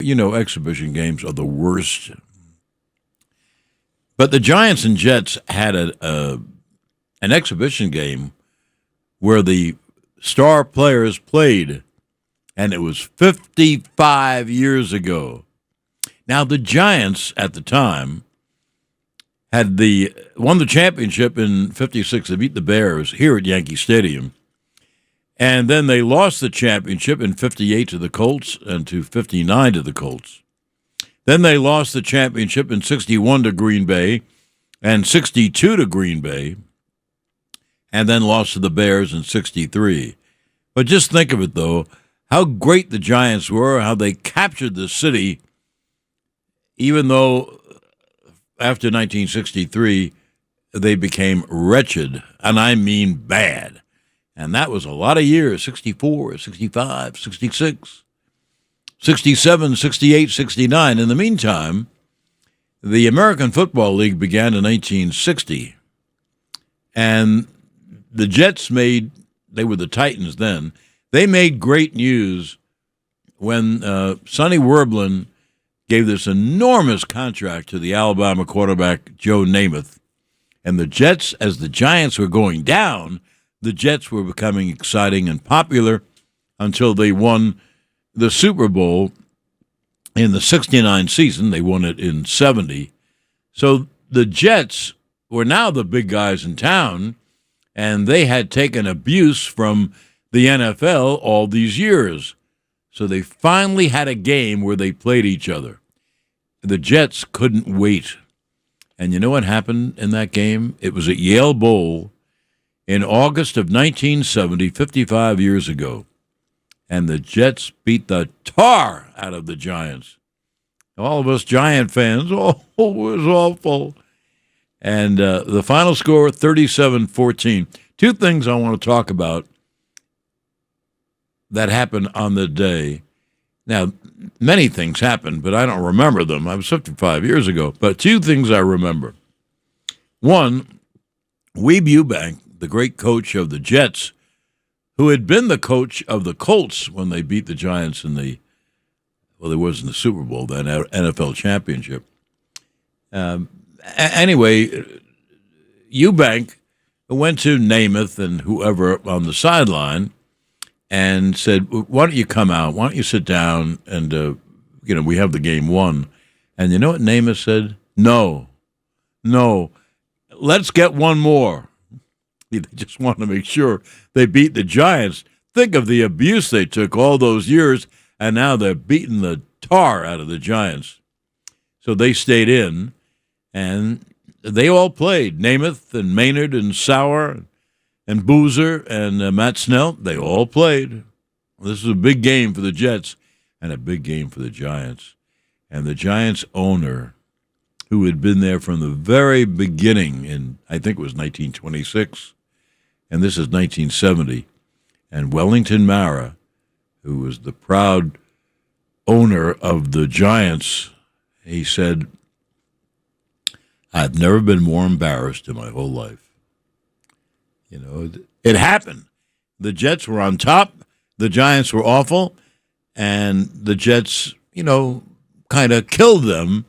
Exhibition games are the worst. But the Giants and Jets had an exhibition game where the star players played, and it was 55 years ago. Now, the Giants at the time had won the championship in 56. They beat the Bears here at Yankee Stadium. And then they lost the championship in 58 to the Colts and to 59 to the Colts. Then they lost the championship in 61 to Green Bay and 62 to Green Bay, and then lost to the Bears in 63. But just think of it, though, how great the Giants were, how they captured the city, even though after 1963 they became wretched, and I mean bad. And that was a lot of years, 64, 65, 66. 67, 68, 69. In the meantime, the American Football League began in 1960, and the Jets they were the Titans then, they made great news when Sonny Werblin gave this enormous contract to the Alabama quarterback Joe Namath. And the Jets, as the Giants were going down, the Jets were becoming exciting and popular until they won the Super Bowl in the 69 season. They won it in 70. So the Jets were now the big guys in town, and they had taken abuse from the NFL all these years. So they finally had a game where they played each other. The Jets couldn't wait. And you know what happened in that game? It was at Yale Bowl in August of 1970, 55 years ago. And the Jets beat the tar out of the Giants. All of us Giant fans, it was awful. And the final score, 37-14. Two things I want to talk about that happened on the day. Now, many things happened, but I don't remember them. I was 55 years ago. But two things I remember. One, Weeb Ewbank, the great coach of the Jets, who had been the coach of the Colts when they beat the Giants in there wasn't the Super Bowl then, NFL championship. Anyway, Ewbank went to Namath and whoever on the sideline and said, why don't you come out? Why don't you sit down and, we have the game won. And you know what Namath said? No, let's get one more. They just want to make sure they beat the Giants. Think of the abuse they took all those years, and now they're beating the tar out of the Giants. So they stayed in, and they all played. Namath and Maynard and Sauer and Boozer and Matt Snell, they all played. This is a big game for the Jets and a big game for the Giants. And the Giants owner, who had been there from the very beginning in, I think it was 1926, and this is 1970, and Wellington Mara, who was the proud owner of the Giants, he said, I've never been more embarrassed in my whole life. It happened. The Jets were on top. The Giants were awful. And the Jets, kind of killed them.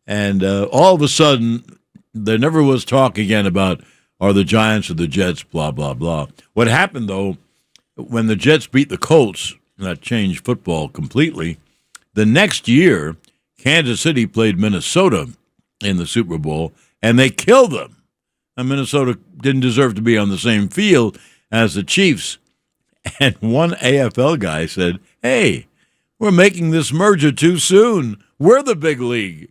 And all of a sudden, there never was talk again about, are the Giants or the Jets, blah, blah, blah. What happened, though, when the Jets beat the Colts, that changed football completely, the next year, Kansas City played Minnesota in the Super Bowl, and they killed them. And Minnesota didn't deserve to be on the same field as the Chiefs. And one AFL guy said, hey, we're making this merger too soon. We're the big league.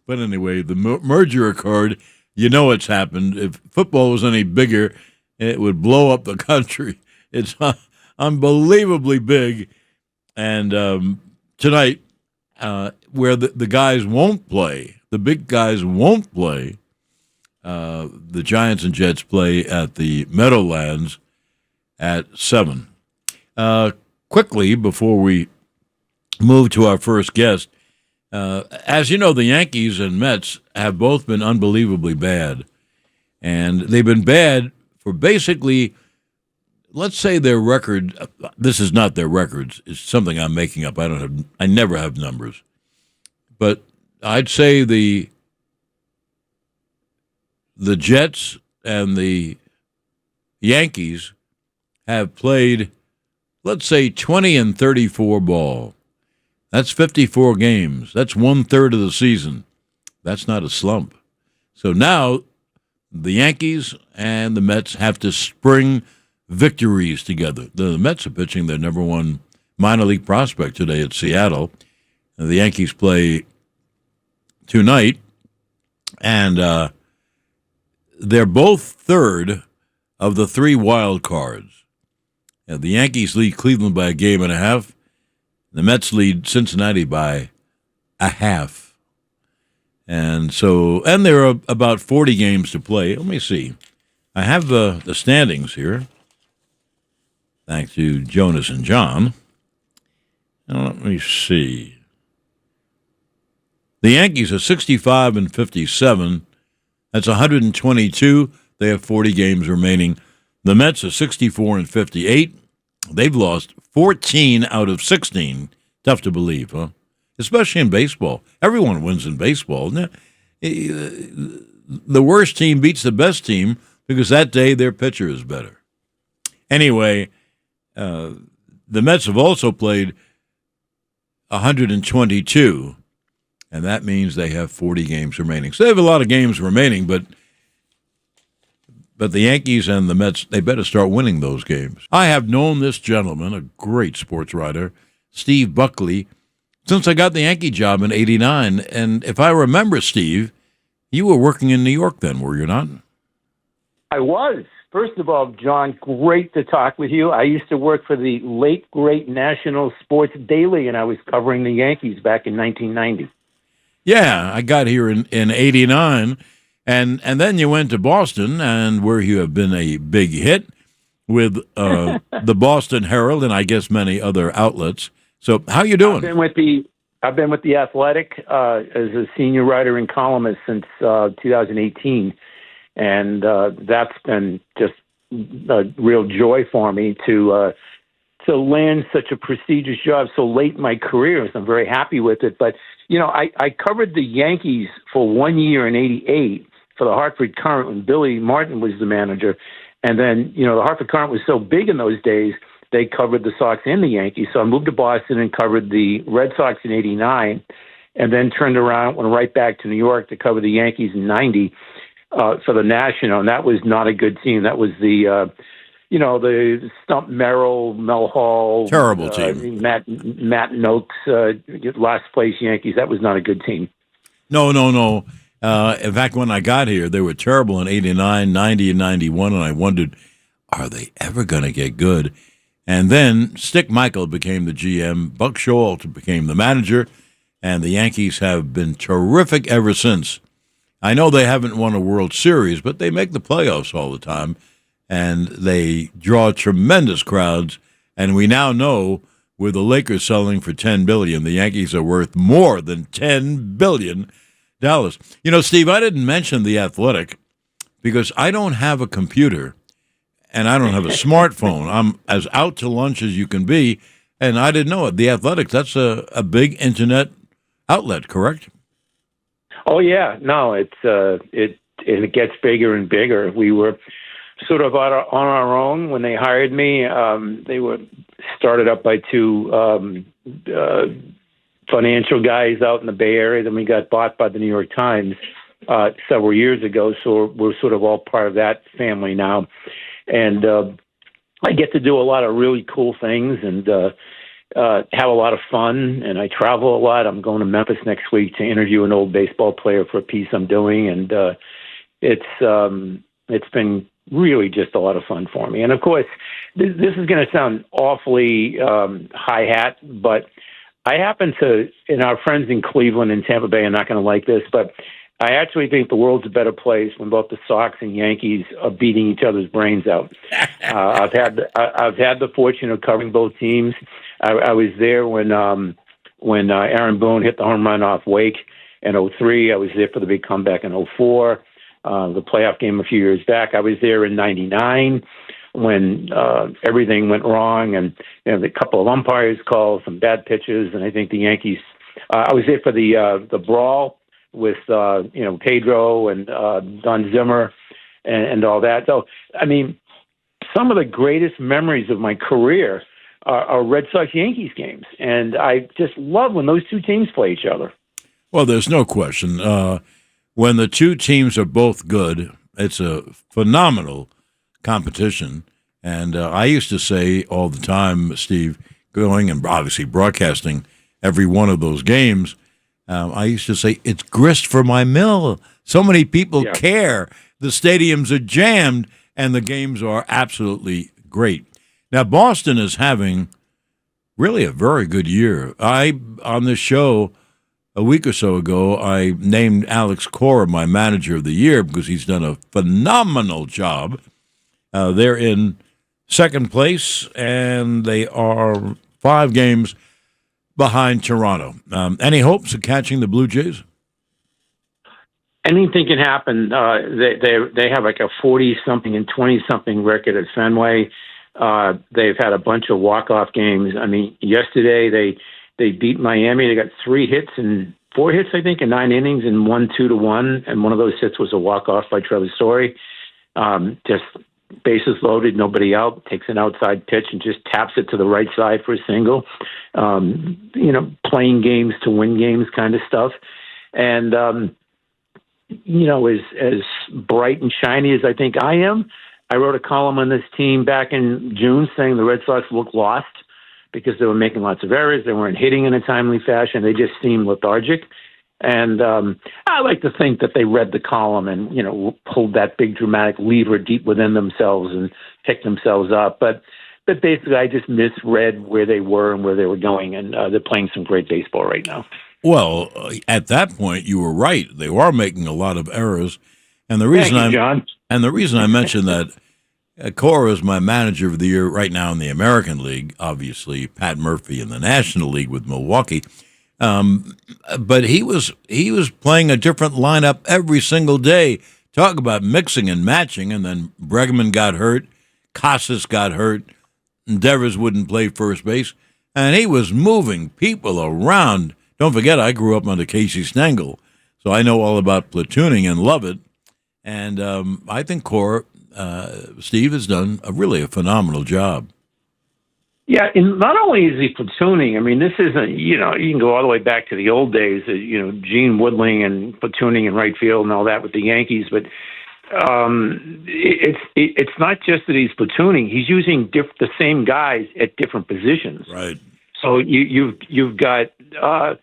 But anyway, the merger occurred. You know what's happened. If football was any bigger, it would blow up the country. It's unbelievably big. And tonight, where the guys won't play, the big guys won't play, the Giants and Jets play at the Meadowlands at 7. Quickly, before we move to our first guest, as you know, the Yankees and Mets have both been unbelievably bad. And they've been bad for basically let's say their record. This is not their records. It's something I'm making up. I never have numbers, but I'd say the Jets and the Yankees have played, let's say, 20 and 34 ball. That's 54 games. That's 1/3 of the season. That's not a slump. So now the Yankees and the Mets have to spring victories together. The Mets are pitching their number one minor league prospect today at Seattle. And the Yankees play tonight, and they're both third of the 3 wild cards. And the Yankees lead Cleveland by a game and a half. The Mets lead Cincinnati by a half. And there are about 40 games to play. Let me see. I have the standings here. Thanks to Jonas and John. Now, let me see. The Yankees are 65 and 57. That's 122. They have 40 games remaining. The Mets are 64 and 58. They've lost 14 out of 16. Tough to believe, huh? Especially in baseball. Everyone wins in baseball. The worst team beats the best team because that day their pitcher is better. Anyway, the Mets have also played 122, and that means they have 40 games remaining. So they have a lot of games remaining, but the Yankees and the Mets, they better start winning those games. I have known this gentleman, a great sports writer, Steve Buckley, since I got the Yankee job in '89. And if I remember, Steve, you were working in New York then, were you not? I was. First of all, John, great to talk with you. I used to work for the late, great National Sports Daily, and I was covering the Yankees back in 1990. Yeah, I got here in '89. And then you went to Boston, and where you have been a big hit with the Boston Herald and I guess many other outlets. So how you doing? I've been with the Athletic as a senior writer and columnist since 2018, and that's been just a real joy for me to land such a prestigious job so late in my career. So I'm very happy with it. But I covered the Yankees for 1 year in '88. For the Hartford Courant when Billy Martin was the manager. And then, the Hartford Courant was so big in those days, they covered the Sox and the Yankees. So I moved to Boston and covered the Red Sox in '89, and then turned around, went right back to New York to cover the Yankees in '90 for the National. And that was not a good team. That was the Stump Merrill, Mel Hall. Terrible team. Matt Noakes, last place Yankees. That was not a good team. No. In fact, when I got here, they were terrible in '89, '90, and '91, and I wondered, are they ever going to get good? And then Stick Michael became the GM, Buck Showalter became the manager, and the Yankees have been terrific ever since. I know they haven't won a World Series, but they make the playoffs all the time, and they draw tremendous crowds, and we now know with the Lakers selling for $10 billion, the Yankees are worth more than $10 billion. Steve, I didn't mention The Athletic because I don't have a computer and I don't have a smartphone. I'm as out to lunch as you can be, and I didn't know it. The Athletic, that's a big internet outlet, correct? Oh, yeah. No, it gets bigger and bigger. We were sort of on our own when they hired me. They were started up by two financial guys out in the Bay Area. Then we got bought by the New York Times several years ago. So we're sort of all part of that family now. And I get to do a lot of really cool things and have a lot of fun. And I travel a lot. I'm going to Memphis next week to interview an old baseball player for a piece I'm doing. And it's been really just a lot of fun for me. And of course, this is going to sound awfully high hat, but I happen to, and our friends in Cleveland and Tampa Bay are not going to like this, but I actually think the world's a better place when both the Sox and Yankees are beating each other's brains out. I've had the fortune of covering both teams. I was there when Aaron Boone hit the home run off Wake in '03. I was there for the big comeback in '04. The playoff game a few years back. I was there in '99 when everything went wrong, and a couple of umpires called some bad pitches, and I think the Yankees. I was there for the brawl with Pedro and Don Zimmer and all that. So I mean, some of the greatest memories of my career are Red Sox Yankees games, and I just love when those two teams play each other. Well, there's no question. When the two teams are both good, it's a phenomenal competition. And I used to say all the time, Steve, going and obviously broadcasting every one of those games, I used to say, it's grist for my mill. So many people care. The stadiums are jammed, and the games are absolutely great. Now, Boston is having really a very good year. On this show a week or so ago, I named Alex Cora my manager of the year because he's done a phenomenal job. They're in second place, and they are 5 games behind Toronto. Any hopes of catching the Blue Jays? Anything can happen. They have like a 40-something and 20-something record at Fenway. They've had a bunch of walk-off games. I mean, yesterday they beat Miami. They got 4 hits, I think, in 9 innings and won 2-1. And one of those hits was a walk-off by Trevor Story. Just bases loaded, nobody out, takes an outside pitch and just taps it to the right side for a single. Playing games to win games kind of stuff. And, as bright and shiny as I think I am, I wrote a column on this team back in June saying the Red Sox looked lost because they were making lots of errors. They weren't hitting in a timely fashion. They just seemed lethargic. And I like to think that they read the column and, pulled that big dramatic lever deep within themselves and picked themselves up. But basically, I just misread where they were and where they were going, and they're playing some great baseball right now. Well, at that point, you were right. They are making a lot of errors. And the reason the reason I mentioned that Cora is my manager of the year right now in the American League, obviously Pat Murphy in the National League with Milwaukee. But he was playing a different lineup every single day. Talk about mixing and matching, and then Bregman got hurt, Casas got hurt, and Devers wouldn't play first base, and he was moving people around. Don't forget, I grew up under Casey Stengel, so I know all about platooning and love it. And I think Cora, Steve, has done a phenomenal job. Yeah, and not only is he platooning, I mean, this isn't, you can go all the way back to the old days, Gene Woodling and platooning in right field and all that with the Yankees, but it's not just that he's platooning, he's using the same guys at different positions. Right. So you've got a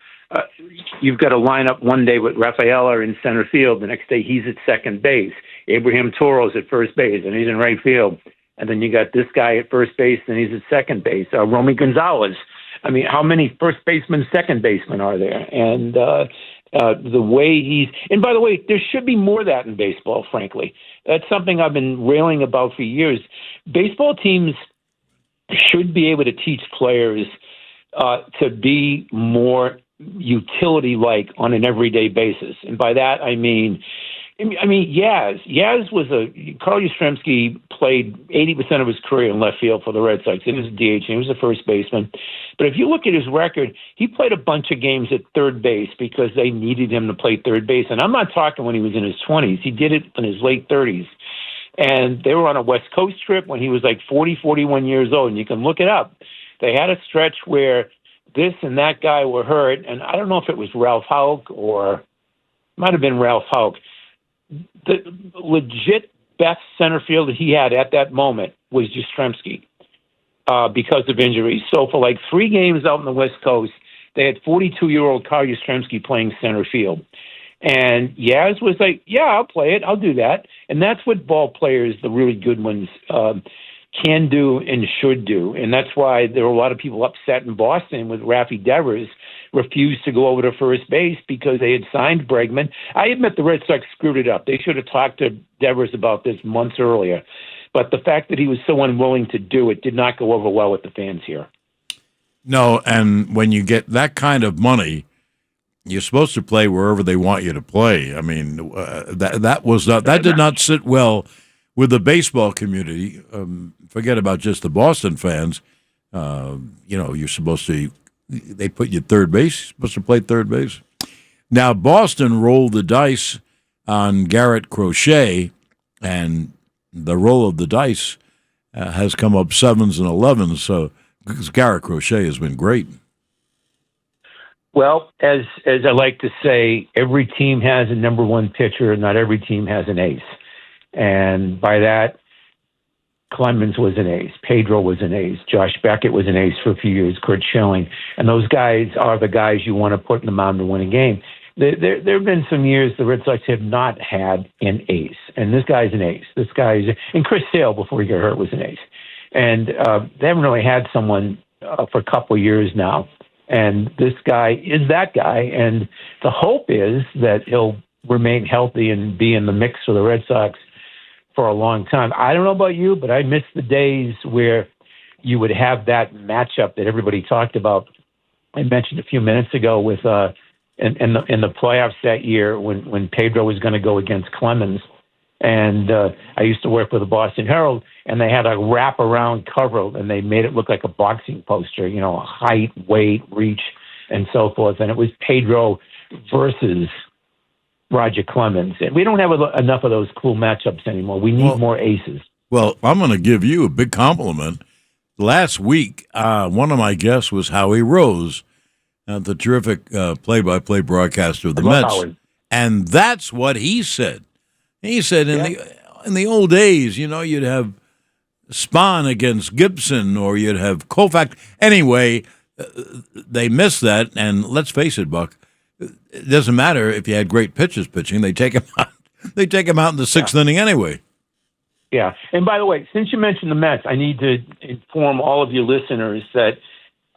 lineup one day with Rafaela in center field, the next day he's at second base, Abraham Toro's at first base, and he's in right field. And then you got this guy at first base, and he's at second base. Romy Gonzalez. I mean, how many first basemen, second basemen are there? And the way and by the way, there should be more of that in baseball, frankly. That's something I've been railing about for years. Baseball teams should be able to teach players to be more utility-like on an everyday basis. And by that, I mean, Yaz. Yaz was Carl Yastrzemski played 80% of his career in left field for the Red Sox. He was a DH, and he was a first baseman. But if you look at his record, he played a bunch of games at third base because they needed him to play third base. And I'm not talking when he was in his 20s. He did it in his late 30s. And they were on a West Coast trip when he was like 40, 41 years old. And you can look it up. They had a stretch where this and that guy were hurt. And I don't know if it was Ralph Houck or might have been Ralph Houck. The legit best center fielder he had at that moment was Yastrzemski because of injuries. So for like 3 games out on the West Coast, they had 42-year-old Carl Yastrzemski playing center field. And Yaz was like, yeah, I'll play it. I'll do that. And that's what ball players, the really good ones, can do and should do. And that's why there were a lot of people upset in Boston with Rafi Devers refused to go over to first base because they had signed Bregman. I admit the Red Sox screwed it up. They should have talked to Devers about this months earlier. But the fact that he was so unwilling to do it did not go over well with the fans here. No, and when you get that kind of money, you're supposed to play wherever they want you to play. I mean, that did not sit well with the baseball community. Forget about just the Boston fans. You're supposed to. They put you at third base. You're supposed to play third base. Now Boston rolled the dice on Garrett Crochet, and the roll of the dice has come up 7s and 11s. So because Garrett Crochet has been great. Well, as I like to say, every team has a number one pitcher. Not every team has an ace. And by that, Clemens was an ace. Pedro was an ace. Josh Beckett was an ace for a few years. Kurt Schilling. And those guys are the guys you want to put in the mound to win a game. There have been some years the Red Sox have not had an ace. And this guy's an ace. And Chris Sale, before he got hurt, was an ace. And they haven't really had someone for a couple of years now. And this guy is that guy. And the hope is that he'll remain healthy and be in the mix for the Red Sox for a long time. I don't know about you, but I miss the days where you would have that matchup that everybody talked about. I mentioned a few minutes ago with in the playoffs that year when Pedro was going to go against Clemens. And I used to work with the Boston Herald, and they had a wrap-around cover, and they made it look like a boxing poster, height, weight, reach, and so forth. And it was Pedro versus Roger Clemens. And we don't have enough of those cool matchups anymore. We need more aces. Well, I'm going to give you a big compliment. Last week, one of my guests was Howie Rose, the terrific play-by-play broadcaster of the Mets. Howard. And that's what he said. He said in the old days, you'd have Spahn against Gibson, or you'd have Koufax. Anyway, they missed that, and let's face it, Buck, it doesn't matter if you had great pitchers pitching. They take him out. They take him out in the sixth inning anyway. Yeah. And by the way, since you mentioned the Mets, I need to inform all of your listeners that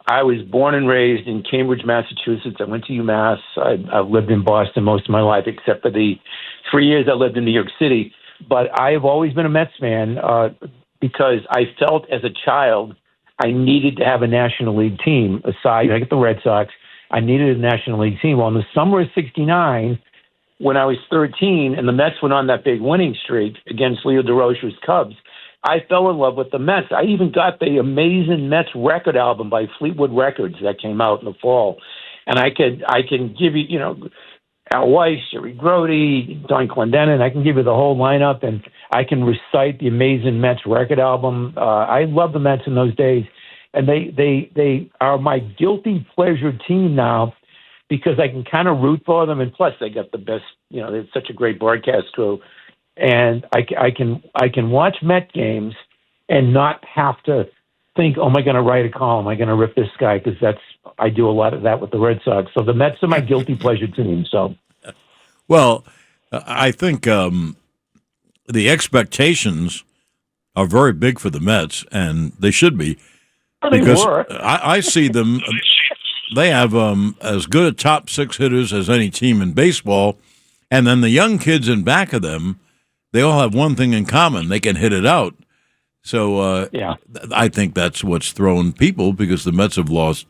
I was born and raised in Cambridge, Massachusetts. I went to UMass. I've lived in Boston most of my life, except for the 3 years I lived in New York City. But I have always been a Mets fan because I felt as a child I needed to have a National League team. Aside, I get the Red Sox. I needed a National League team. Well, in the summer of '69, when I was 13, and the Mets went on that big winning streak against Leo DeRocher's Cubs, I fell in love with the Mets. I even got the Amazing Mets record album by Fleetwood Records that came out in the fall. And I can give you, Al Weiss, Jerry Grody, Don Clendenin. I can give you the whole lineup, and I can recite the Amazing Mets record album. I love the Mets in those days. And they are my guilty pleasure team now because I can kind of root for them. And plus, they got the best, they're such a great broadcast crew. And I can watch Met games and not have to think, am I going to write a column? Am I going to rip this guy? Because I do a lot of that with the Red Sox. So the Mets are my guilty pleasure team. So, well, I think the expectations are very big for the Mets, and they should be because I see them. They have as good a top six hitters as any team in baseball, and then the young kids in back of them. They all have one thing in common. They can hit it out. So I think that's what's thrown people because the Mets have lost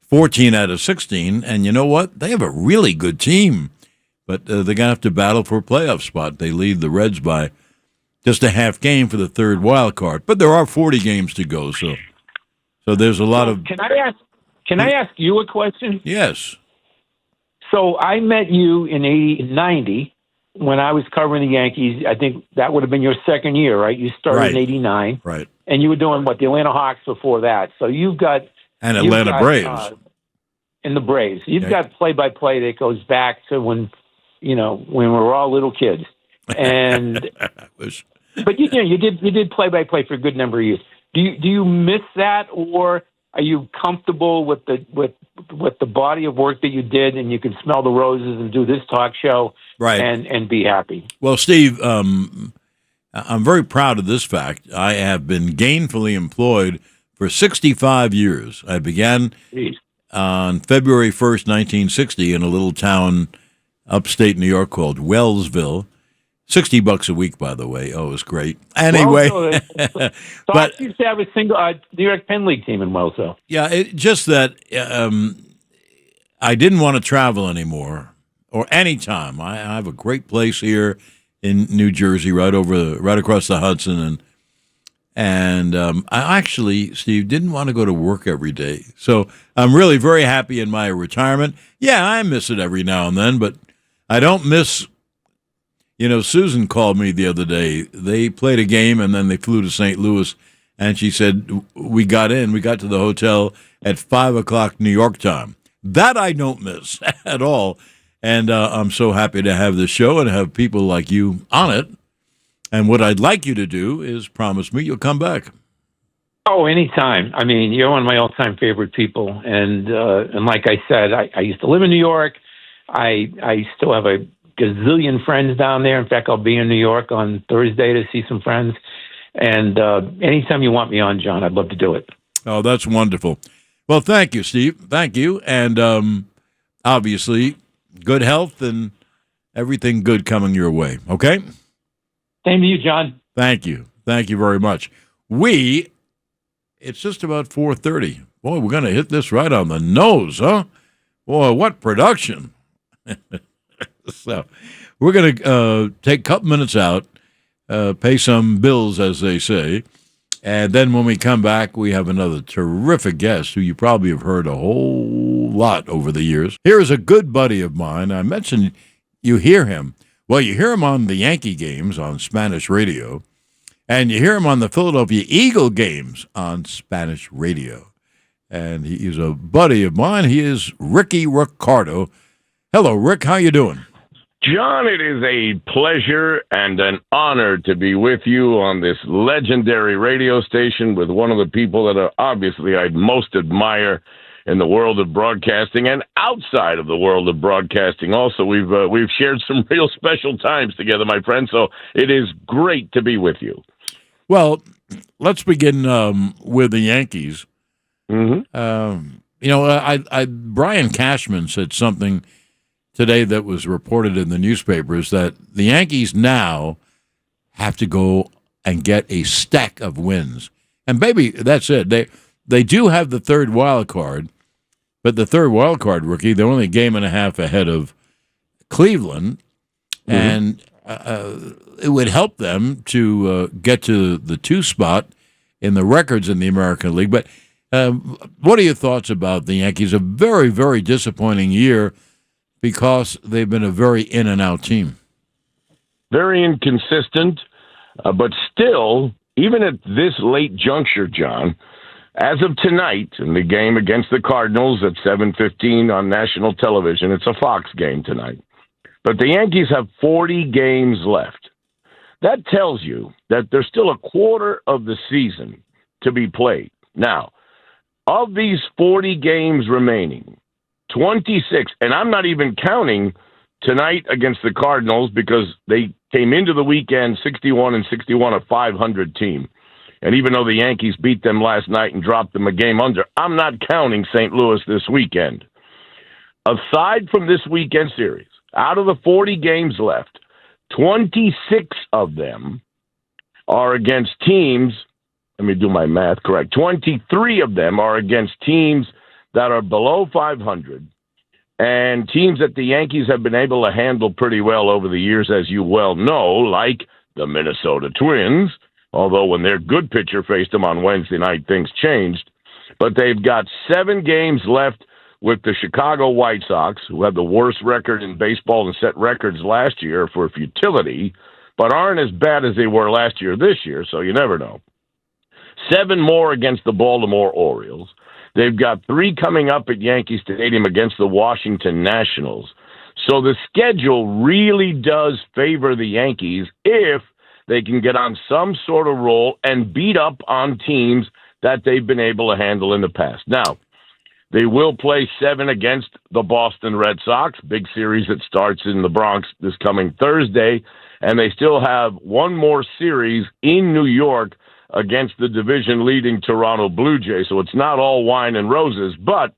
14 out of 16. And you know what? They have a really good team. But they're going to have to battle for a playoff spot. They lead the Reds by just a half game for the third wild card. But there are 40 games to go. So there's a lot of... Can I ask you a question? Yes. So I met you in 90. When I was covering the Yankees. I think that would have been your second year, right? You started in 89. Right. And you were doing, the Atlanta Hawks before that. So you've got... And Atlanta Braves. And the Braves. You've got play-by-play that goes back to when we were all little kids. And... But you did play-by-play for a good number of years. Do you miss that, or are you comfortable with the body of work that you did, and you can smell the roses and do this talk show, right, and be happy? Well, Steve, I'm very proud of this fact. I have been gainfully employed for 65 years. I began on February 1st, 1960, in a little town upstate New York called Wellsville. $60 a week, by the way. Oh, it was great. Anyway, but you used to have a single New York Penn League team in Wellsville. Yeah, just that I didn't want to travel anymore or anytime. I have a great place here in New Jersey, right across the Hudson, and I actually, Steve, didn't want to go to work every day. So I'm really very happy in my retirement. Yeah, I miss it every now and then, but I don't miss. Susan called me the other day. They played a game and then they flew to St. Louis, and she said we got to the hotel at 5:00 New York time. That I don't miss at all. And I'm so happy to have this show and have people like you on it. And what I'd like you to do is promise me you'll come back. Oh, anytime. I mean, you're one of my all-time favorite people. And like I said, I used to live in New York. I still have a gazillion friends down there. In fact, I'll be in New York on Thursday to see some friends. And anytime you want me on, John, I'd love to do it. Oh, that's wonderful. Well, thank you, Steve. Thank you. And obviously, good health and everything good coming your way. Okay? Same to you, John. Thank you. Thank you very much. It's just about 4:30. Boy, we're going to hit this right on the nose, huh? Boy, what production. So we're going to take a couple minutes out, pay some bills, as they say, and then when we come back, we have another terrific guest who you probably have heard a whole lot over the years. Here is a good buddy of mine. I mentioned you hear him. Well, you hear him on the Yankee games on Spanish radio, and you hear him on the Philadelphia Eagle games on Spanish radio. And he is a buddy of mine. He is Ricardo. Hello, Rick. How you doing? John, it is a pleasure and an honor to be with you on this legendary radio station with one of the people that obviously I most admire in the world of broadcasting and outside of the world of broadcasting. Also, we've shared some real special times together, my friend, so it is great to be with you. Well, let's begin with the Yankees. Mm-hmm. Brian Cashman said something today that was reported in the newspapers that the Yankees now have to go and get a stack of wins. And baby, that's it. They do have the third wild card, but the third wild card, rookie, they're only a game and a half ahead of Cleveland, and it would help them to get to the 2 spot in the records in the American League. But what are your thoughts about the Yankees? A very, very disappointing year because they've been a very in-and-out team. Very inconsistent, but still, even at this late juncture, John, as of tonight, in the game against the Cardinals at 7:15 on national television, it's a Fox game tonight, but the Yankees have 40 games left. That tells you that there's still a quarter of the season to be played. Now, of these 40 games remaining, 26, and I'm not even counting tonight against the Cardinals because they came into the weekend 61-61, a 500 team. And even though the Yankees beat them last night and dropped them a game under, I'm not counting St. Louis this weekend. Aside from this weekend series, out of the 40 games left, 26 of them are against teams, let me do my math correct, 23 of them are against teams that are below 500 and teams that the Yankees have been able to handle pretty well over the years, as you well know, like the Minnesota Twins, although when their good pitcher faced them on Wednesday night, things changed. But they've got 7 games left with the Chicago White Sox, who have the worst record in baseball and set records last year for futility, but aren't as bad as they were last year this year, so you never know. 7 more against the Baltimore Orioles. They've got 3 coming up at Yankee Stadium against the Washington Nationals. So the schedule really does favor the Yankees if they can get on some sort of roll and beat up on teams that they've been able to handle in the past. Now, they will play 7 against the Boston Red Sox, big series that starts in the Bronx this coming Thursday, and they still have 1 more series in New York against the division-leading Toronto Blue Jays. So it's not all wine and roses, but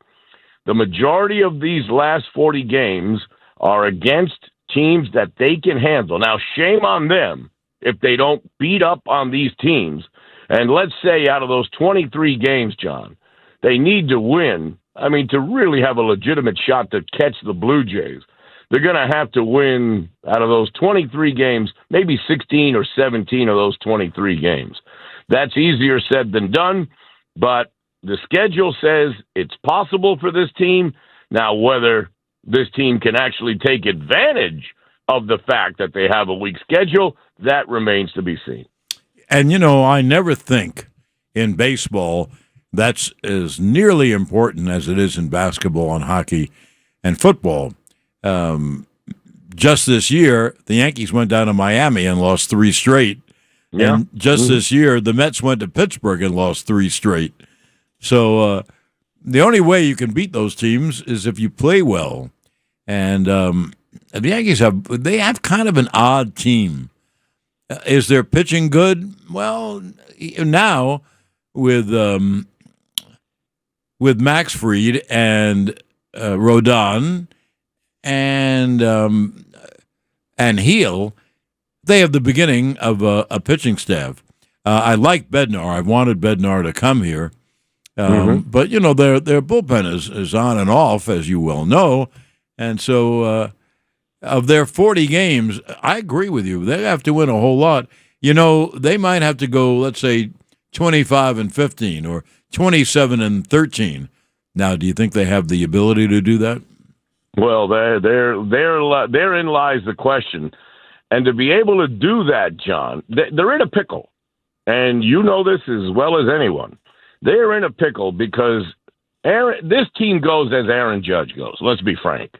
the majority of these last 40 games are against teams that they can handle. Now, shame on them if they don't beat up on these teams. And let's say out of those 23 games, John, they need to win, to really have a legitimate shot to catch the Blue Jays. they're going to have to win out of those 23 games, maybe 16 or 17 of those 23 games. That's easier said than done, but the schedule says it's possible for this team. Now, whether this team can actually take advantage of the fact that they have a weak schedule, that remains to be seen. And, I never think in baseball that's as nearly important as it is in basketball and hockey and football. Just this year, the Yankees went down to Miami and lost 3 straight. Yeah. And just this year, the Mets went to Pittsburgh and lost 3 straight. So the only way you can beat those teams is if you play well. And the Yankees have kind of an odd team. Is their pitching good? Well, now with Max Fried and Rodon and Heel, they have the beginning of a pitching staff. I like Bednar. I wanted Bednar to come here. But, their bullpen is on and off, as you well know. And so of their 40 games, I agree with you. They have to win a whole lot. They might have to go, let's say, 25-15 or 27-13. Now, do you think they have the ability to do that? Well, therein lies the question. And to be able to do that, John, they're in a pickle. And you know this as well as anyone. They're in a pickle because this team goes as Aaron Judge goes. Let's be frank.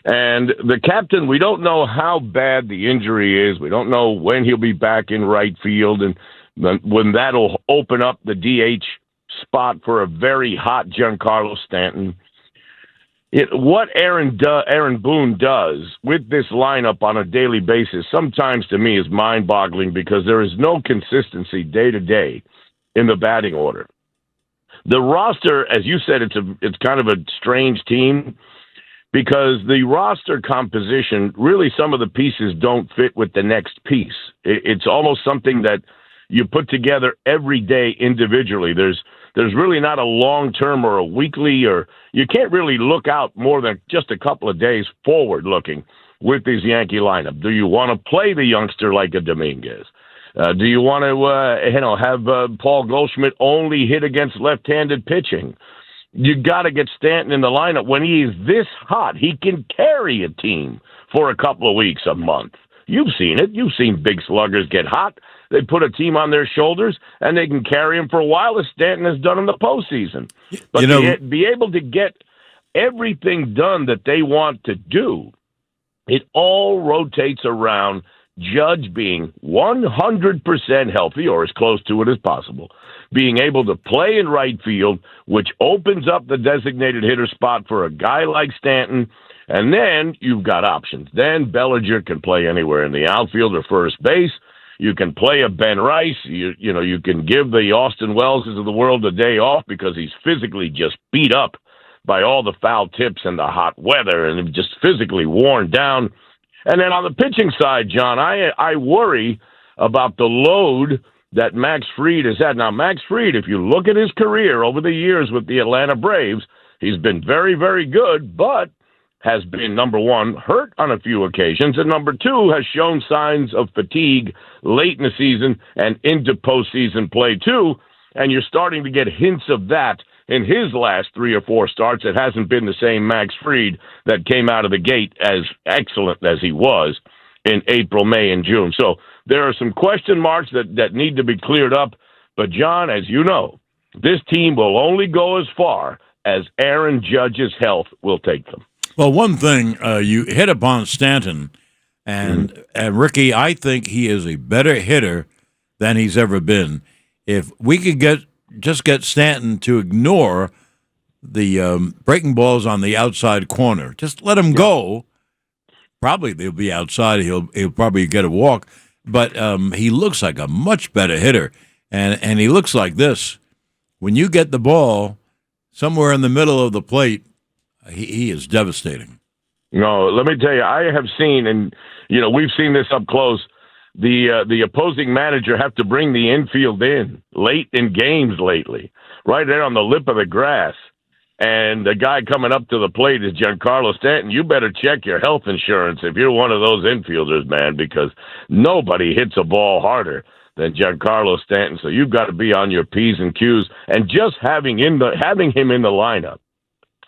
And the captain, we don't know how bad the injury is. We don't know when he'll be back in right field and when that'll open up the DH spot for a very hot Giancarlo Stanton. What Aaron Boone does with this lineup on a daily basis sometimes to me is mind-boggling because there is no consistency day to day in the batting order. The roster, as you said, it's kind of a strange team because the roster composition, really some of the pieces don't fit with the next piece. It's almost something that you put together every day individually. There's really not a long-term or a weekly, or you can't really look out more than just a couple of days forward-looking with this Yankee lineup. Do you want to play the youngster like a Dominguez? Do you want to have Paul Goldschmidt only hit against left-handed pitching? You got to get Stanton in the lineup. When he is this hot, he can carry a team for a couple of weeks, a month. You've seen it. You've seen big sluggers get hot. They put a team on their shoulders, and they can carry him for a while, as Stanton has done in the postseason. But be able to get everything done that they want to do, it all rotates around Judge being 100% healthy, or as close to it as possible, being able to play in right field, which opens up the designated hitter spot for a guy like Stanton, and then you've got options. Then Bellinger can play anywhere in the outfield or first base. You can play a Ben Rice. You can give the Austin Welleses of the world a day off because he's physically just beat up by all the foul tips and the hot weather and just physically worn down. And then on the pitching side, John, I worry about the load that Max Fried has had. Now, Max Fried, if you look at his career over the years with the Atlanta Braves, he's been very, very good, but has been, number one, hurt on a few occasions, and number two, has shown signs of fatigue late in the season and into postseason play too, and you're starting to get hints of that in his last 3 or 4 starts. It hasn't been the same Max Fried that came out of the gate as excellent as he was in April, May, and June. So there are some question marks that need to be cleared up, but John, as you know, this team will only go as far as Aaron Judge's health will take them. Well, one thing, you hit upon Stanton, and Ricky, I think he is a better hitter than he's ever been. If we could get Stanton to ignore the breaking balls on the outside corner, just let him go. Probably they'll be outside. He'll probably get a walk, but he looks like a much better hitter, and he looks like this. When you get the ball somewhere in the middle of the plate, he is devastating. No, let me tell you, I have seen, and we've seen this up close, the opposing manager have to bring the infield in late in games lately, right there on the lip of the grass. and the guy coming up to the plate is Giancarlo Stanton, you better check your health insurance if you're one of those infielders, man, because nobody hits a ball harder than Giancarlo Stanton. So you've got to be on your P's and Q's. And just having him in the lineup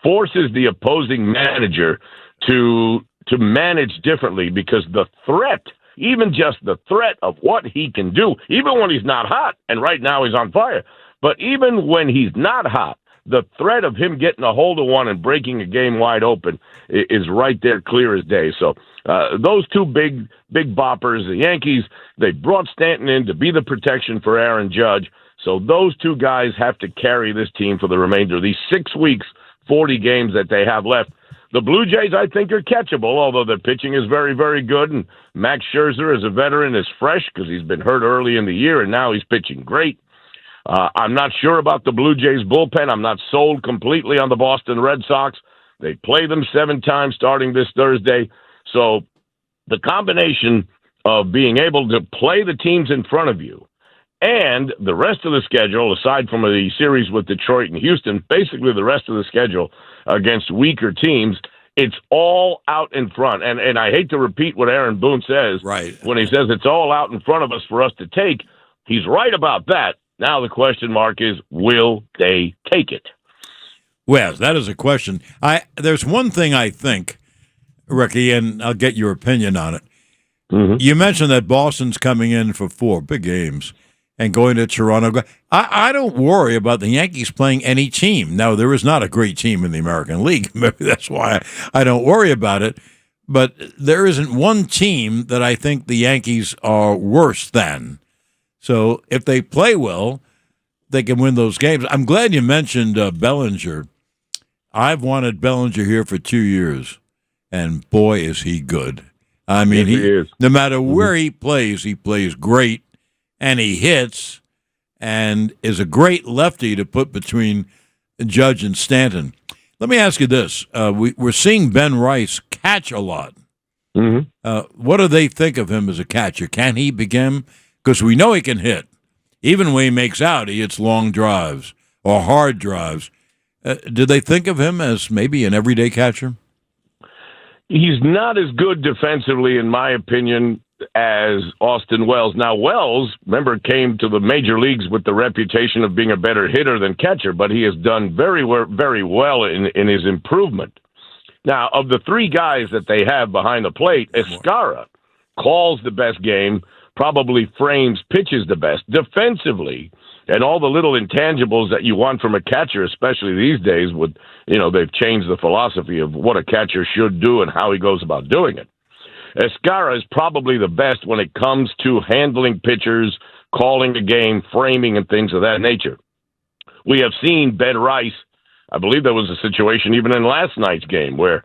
forces the opposing manager to manage differently, because the threat, even just the threat of what he can do, even when he's not hot, and right now he's on fire, but even when he's not hot, the threat of him getting a hold of one and breaking a game wide open is right there, clear as day. So those two big boppers, the Yankees, they brought Stanton in to be the protection for Aaron Judge. So those two guys have to carry this team for the remainder of these 6 weeks, 40 games that they have left. The Blue Jays, I think, are catchable, although their pitching is very, very good. And Max Scherzer, as a veteran, is fresh because he's been hurt early in the year, and now he's pitching great. I'm not sure about the Blue Jays bullpen. I'm not sold completely on the Boston Red Sox. They play them 7 times starting this Thursday. So the combination of being able to play the teams in front of you and the rest of the schedule, aside from the series with Detroit and Houston, basically the rest of the schedule against weaker teams, it's all out in front. And I hate to repeat what Aaron Boone says when he says it's all out in front of us for us to take. He's right about that. Now the question mark is, will they take it? Well, that is a question. There's one thing I think, Ricky, and I'll get your opinion on it. Mm-hmm. You mentioned that Boston's coming in for 4 big games and going to Toronto. I don't worry about the Yankees playing any team. Now, there is not a great team in the American League. Maybe that's why I don't worry about it. But there isn't one team that I think the Yankees are worse than. So if they play well, they can win those games. I'm glad you mentioned Bellinger. I've wanted Bellinger here for 2 years, and boy, is he good. I mean, yes, he is. No matter where he plays great, and he hits, and is a great lefty to put between Judge and Stanton. Let me ask you this. We're seeing Ben Rice catch a lot. Mm-hmm. What do they think of him as a catcher? Can he begin? Because we know he can hit. Even when he makes out, he hits long drives or hard drives. Do they think of him as maybe an everyday catcher? He's not as good defensively, in my opinion, as Austin Wells. Now, Wells, remember, came to the major leagues with the reputation of being a better hitter than catcher, but he has done very well in his improvement. Now, of the 3 guys that they have behind the plate, Escara calls the best game, probably frames pitches the best defensively, and all the little intangibles that you want from a catcher, especially these days with, they've changed the philosophy of what a catcher should do and how he goes about doing it. Escara is probably the best when it comes to handling pitchers, calling a game, framing, and things of that nature. We have seen Ben Rice. I believe there was a situation even in last night's game where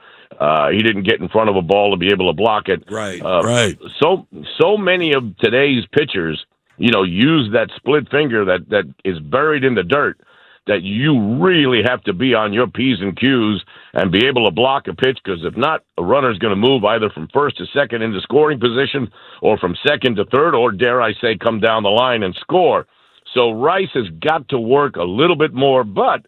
he didn't get in front of a ball to be able to block it. Right. So many of today's pitchers, use that split finger that is buried in the dirt, that you really have to be on your P's and Q's and be able to block a pitch, because if not, a runner's going to move either from first to second into scoring position or from second to third, or dare I say, come down the line and score. So Rice has got to work a little bit more, but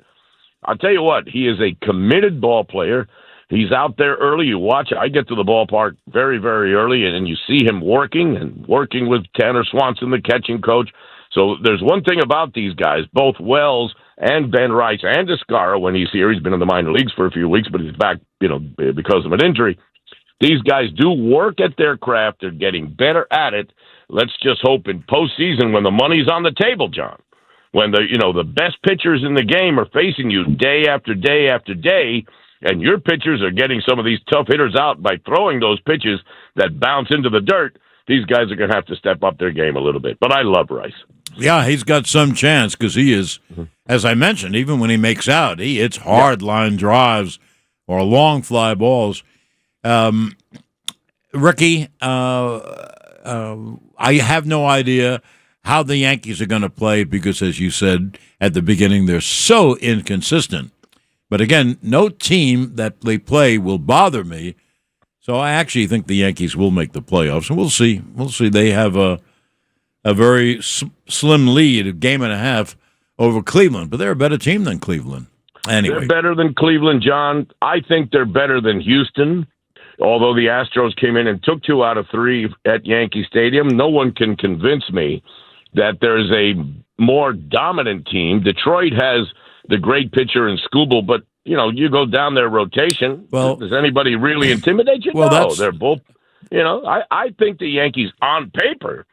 I'll tell you what, he is a committed ball player. He's out there early. You watch. I get to the ballpark very, very early, and you see him working with Tanner Swanson, the catching coach. So there's one thing about these guys, both Wells and Ben Rice and Escara, when he's here. He's been in the minor leagues for a few weeks, but he's back, because of an injury. These guys do work at their craft. They're getting better at it. Let's just hope in postseason, when the money's on the table, John, when the best pitchers in the game are facing you day after day after day, and your pitchers are getting some of these tough hitters out by throwing those pitches that bounce into the dirt, these guys are going to have to step up their game a little bit. But I love Rice. Yeah, he's got some chance because he is, as I mentioned, even when he makes out, he hits hard line drives or long fly balls. Ricky, I have no idea how the Yankees are going to play because, as you said at the beginning, they're so inconsistent. But again, no team that they play will bother me. So I actually think the Yankees will make the playoffs, and we'll see. We'll see. They have a very slim lead, a game and a half over Cleveland, but they're a better team than Cleveland. Anyway. They're better than Cleveland, John. I think they're better than Houston. Although the Astros came in and took 2 out of 3 at Yankee Stadium, no one can convince me that there's a more dominant team. Detroit has the great pitcher in Skubal, but, you go down their rotation. Well, does anybody really intimidate you? Well, no, they're both. I think the Yankees, on paper,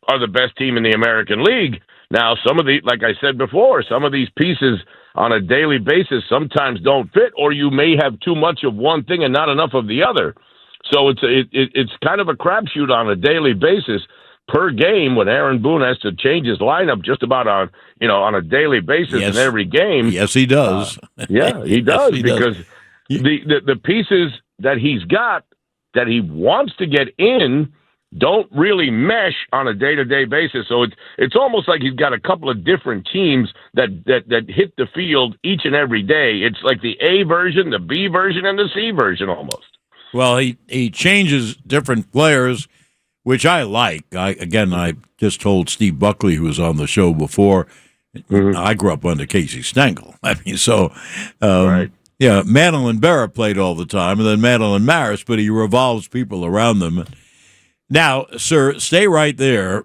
are the best team in the American League. Now, like I said before, some of these pieces on a daily basis sometimes don't fit, or you may have too much of one thing and not enough of the other. So it's kind of a crapshoot on a daily basis per game when Aaron Boone has to change his lineup just about on a daily basis in every game. Yes, he does. Yeah, he does because the pieces that he's got that he wants to get in don't really mesh on a day-to-day basis. So it's almost like he's got a couple of different teams that hit the field each and every day. It's like the A version, the B version, and the C version almost. Well, he changes different players, which I like. I just told Steve Buckley, who was on the show before, I grew up under Casey Stengel. Right. Yeah, Madeline Berra played all the time, and then Madeline Maris, but he revolves people around them. Now, sir, stay right there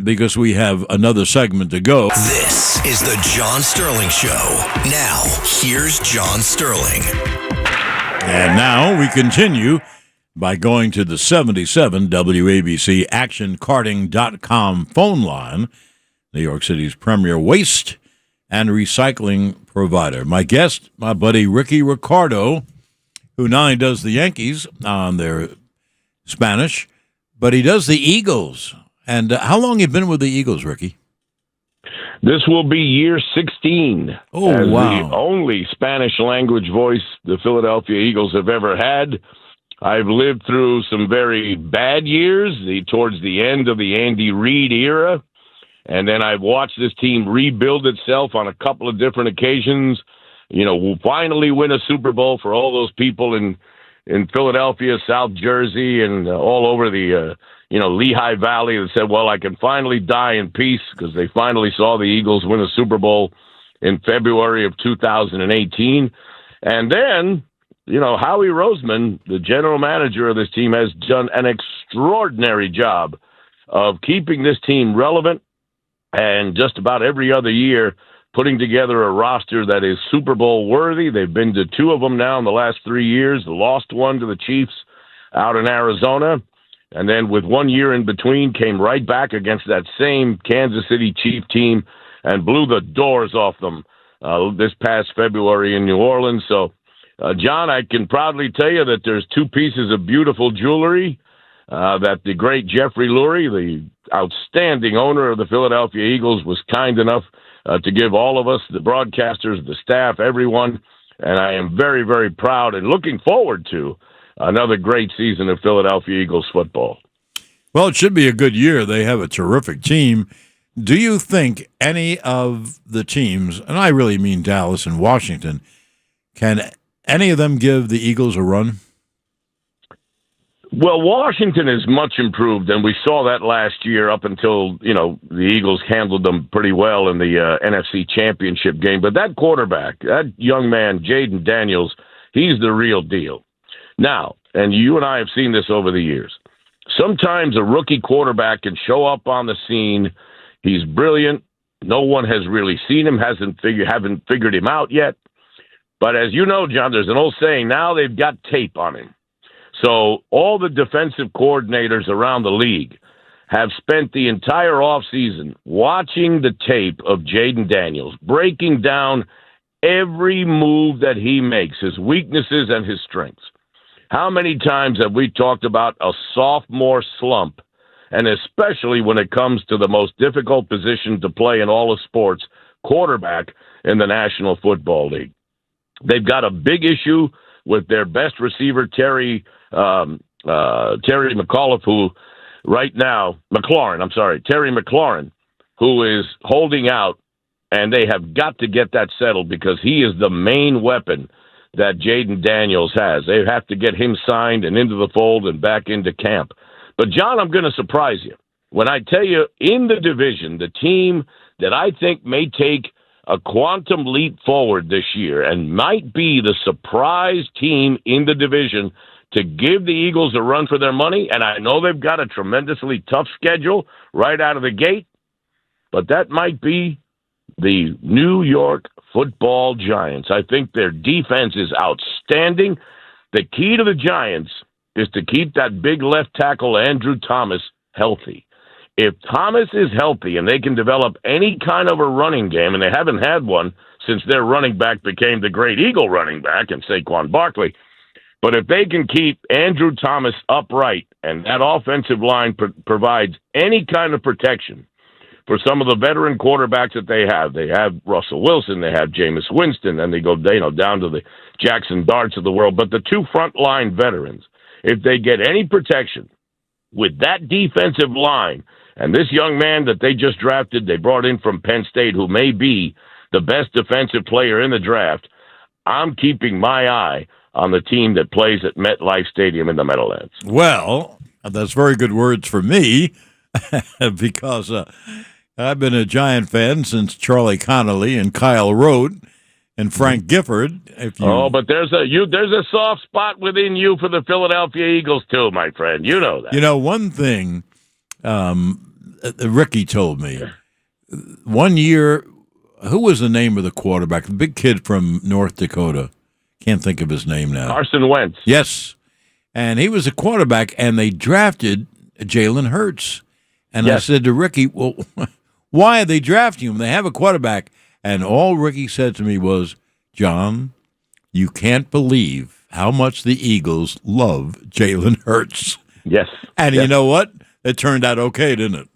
because we have another segment to go. This is the John Sterling Show. Now, here's John Sterling. And now we continue by going to the 77 WABC ActionCarting.com phone line, New York City's premier waste and recycling provider. My guest, my buddy Ricardo, who not only does the Yankees on their Spanish, but he does the Eagles. And how long have you been with the Eagles, Ricky? This will be year 16. Oh, as wow. The only Spanish language voice the Philadelphia Eagles have ever had. I've lived through some very bad years, towards the end of the Andy Reid era. And then I've watched this team rebuild itself on a couple of different occasions. We'll finally win a Super Bowl for all those people in Philadelphia, South Jersey, and all over the Lehigh Valley that said, well, I can finally die in peace because they finally saw the Eagles win a Super Bowl in February of 2018. And then, Howie Roseman, the general manager of this team, has done an extraordinary job of keeping this team relevant and just about every other year putting together a roster that is Super Bowl worthy. They've been to 2 of them now in the last 3 years. The lost one to the Chiefs out in Arizona. And then with 1 year in between, came right back against that same Kansas City Chief team and blew the doors off them this past February in New Orleans. So, John, I can proudly tell you that there's 2 pieces of beautiful jewelry that the great Jeffrey Lurie, the outstanding owner of the Philadelphia Eagles, was kind enough to give all of us, the broadcasters, the staff, everyone. And I am very, very proud and looking forward to another great season of Philadelphia Eagles football. Well, it should be a good year. They have a terrific team. Do you think any of the teams, and I really mean Dallas and Washington, can any of them give the Eagles a run? Well, Washington is much improved, and we saw that last year up until, the Eagles handled them pretty well in the NFC Championship game. But that quarterback, that young man, Jaden Daniels, he's the real deal. Now, and you and I have seen this over the years, sometimes a rookie quarterback can show up on the scene. He's brilliant. No one has really seen him, haven't figured him out yet. But as you know, John, there's an old saying, now they've got tape on him. So all the defensive coordinators around the league have spent the entire offseason watching the tape of Jaden Daniels, breaking down every move that he makes, his weaknesses and his strengths. How many times have we talked about a sophomore slump, and especially when it comes to the most difficult position to play in all of sports, quarterback in the National Football League? They've got a big issue with their best receiver, Terry McLaurin, who is holding out, and they have got to get that settled because he is the main weapon that Jaden Daniels has. They have to get him signed and into the fold and back into camp. But, John, I'm going to surprise you when I tell you in the division, the team that I think may take a quantum leap forward this year and might be the surprise team in the division to give the Eagles a run for their money. And I know they've got a tremendously tough schedule right out of the gate, but that might be the New York Football Giants. I think their defense is outstanding. The key to the Giants is to keep that big left tackle, Andrew Thomas, healthy. If Thomas is healthy and they can develop any kind of a running game, and they haven't had one since their running back became the great Eagle running back and Saquon Barkley, but if they can keep Andrew Thomas upright and that offensive line provides any kind of protection for some of the veteran quarterbacks that they have Russell Wilson, they have Jameis Winston, and they go down to the Jackson Darts of the world. But the two frontline veterans, if they get any protection with that defensive line, and this young man that they just drafted, they brought in from Penn State, who may be the best defensive player in the draft, I'm keeping my eye on the team that plays at MetLife Stadium in the Meadowlands. Well, that's very good words for me because I've been a Giant fan since Charlie Connolly and Kyle Rote and Frank Gifford. But there's a soft spot within you for the Philadelphia Eagles too, my friend. You know that. You know, one thing Ricky told me, one year, who was the name of the quarterback? The big kid from North Dakota. Can't think of his name now. Carson Wentz. Yes. And he was a quarterback, and they drafted Jalen Hurts. And yes. I said to Ricky, well, why are they drafting him? They have a quarterback. And all Ricky said to me was, John, you can't believe how much the Eagles love Jalen Hurts. Yes. And yes. You know what? It turned out okay, didn't it?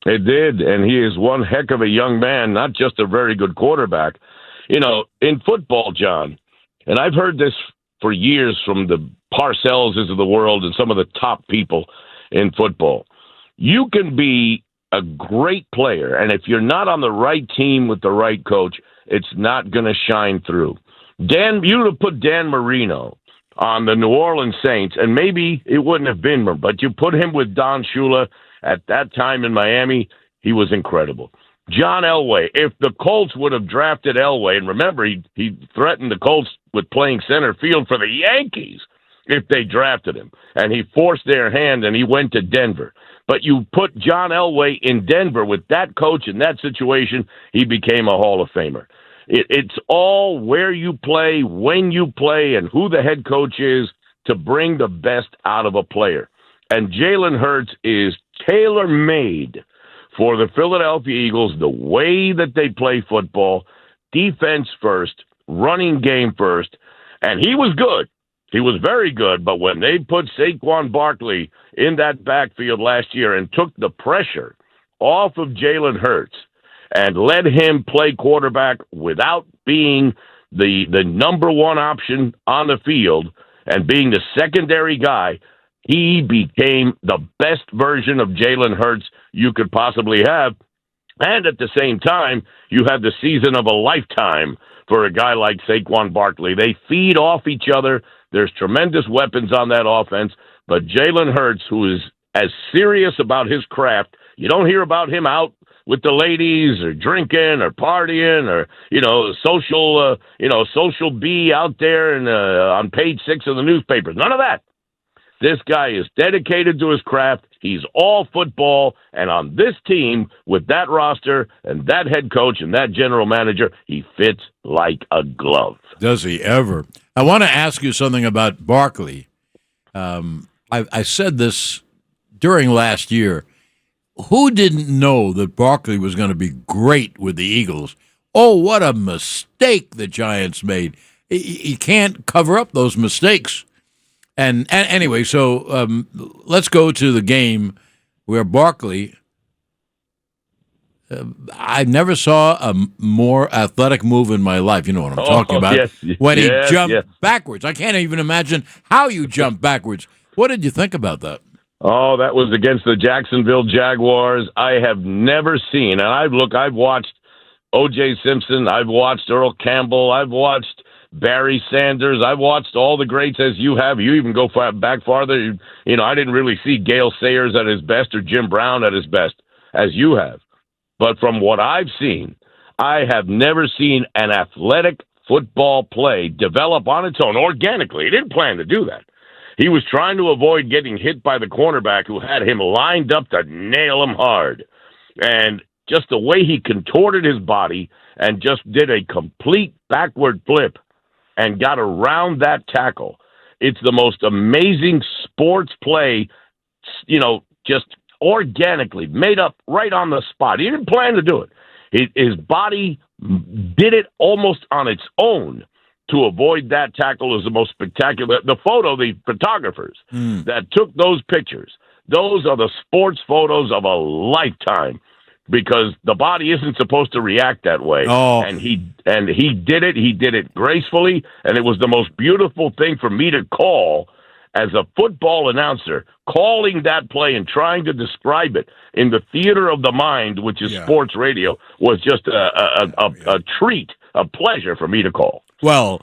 It did, and he is one heck of a young man, not just a very good quarterback. You know, in football, John, and I've heard this for years from the Parcellses of the world and some of the top people in football. You can be a great player, and if you're not on the right team with the right coach, it's not going to shine through. You would have put Dan Marino on the New Orleans Saints, and maybe it wouldn't have been, but you put him with Don Shula at that time in Miami, he was incredible. John Elway, if the Colts would have drafted Elway, and remember, he threatened the Colts with playing center field for the Yankees if they drafted him, and he forced their hand, and he went to Denver. But you put John Elway in Denver with that coach in that situation, he became a Hall of Famer. It's all where you play, when you play, and who the head coach is to bring the best out of a player. And Jalen Hurts is tailor-made for the Philadelphia Eagles, the way that they play football, defense first, running game first. And he was good. He was very good. But when they put Saquon Barkley in that backfield last year and took the pressure off of Jalen Hurts and let him play quarterback without being the number one option on the field and being the secondary guy, he became the best version of Jalen Hurts you could possibly have. And at the same time, you have the season of a lifetime for a guy like Saquon Barkley. They feed off each other. There's tremendous weapons on that offense. But Jalen Hurts, who is as serious about his craft, you don't hear about him out with the ladies or drinking or partying or, social bee out there and on page 6 of the newspapers. None of that. This guy is dedicated to his craft. He's all football. And on this team, with that roster and that head coach and that general manager, he fits like a glove. Does he ever? I want to ask you something about Barkley. I said this during last year. Who didn't know that Barkley was going to be great with the Eagles? Oh, what a mistake the Giants made. He can't cover up those mistakes. And anyway, so let's go to the game where Barkley, I never saw a more athletic move in my life. You know what I'm talking about. Yes, when he jumped backwards. I can't even imagine how you jump backwards. What did you think about that? Oh, that was against the Jacksonville Jaguars. I have never seen, and I've watched O.J. Simpson, I've watched Earl Campbell, I've watched Barry Sanders, I've watched all the greats as you have. You even go back farther. I didn't really see Gale Sayers at his best or Jim Brown at his best as you have. But from what I've seen, I have never seen an athletic football play develop on its own organically. He didn't plan to do that. He was trying to avoid getting hit by the cornerback who had him lined up to nail him hard. And just the way he contorted his body and just did a complete backward flip and got around that tackle. It's the most amazing sports play, just organically made up right on the spot. He didn't plan to do it. His body did it almost on its own to avoid that tackle. Is the most spectacular. The photographers that took those pictures, those are the sports photos of a lifetime, because the body isn't supposed to react that way. Oh. And he did it. He did it gracefully, and it was the most beautiful thing for me to call as a football announcer, calling that play and trying to describe it in the theater of the mind, which is sports radio, was just a treat, a pleasure for me to call. Well,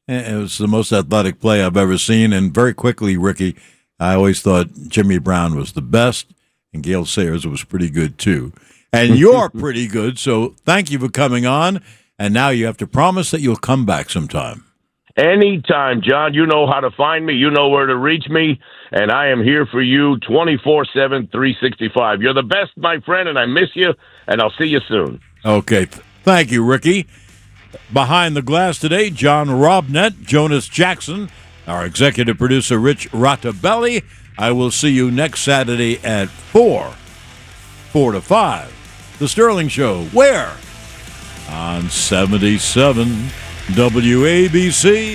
it was the most athletic play I've ever seen. And very quickly, Ricky, I always thought Jimmy Brown was the best, and Gale Sayers was pretty good too. And you're pretty good, so thank you for coming on. And now you have to promise that you'll come back sometime. Anytime, John. You know how to find me. You know where to reach me. And I am here for you 24/7, 365. You're the best, my friend, and I miss you, and I'll see you soon. Okay. Thank you, Ricky. Behind the glass today, John Robnett, Jonas Jackson, our executive producer, Rich Rattabelli. I will see you next Saturday at 4 to 5. The Sterling Show. Where? On 77 WABC.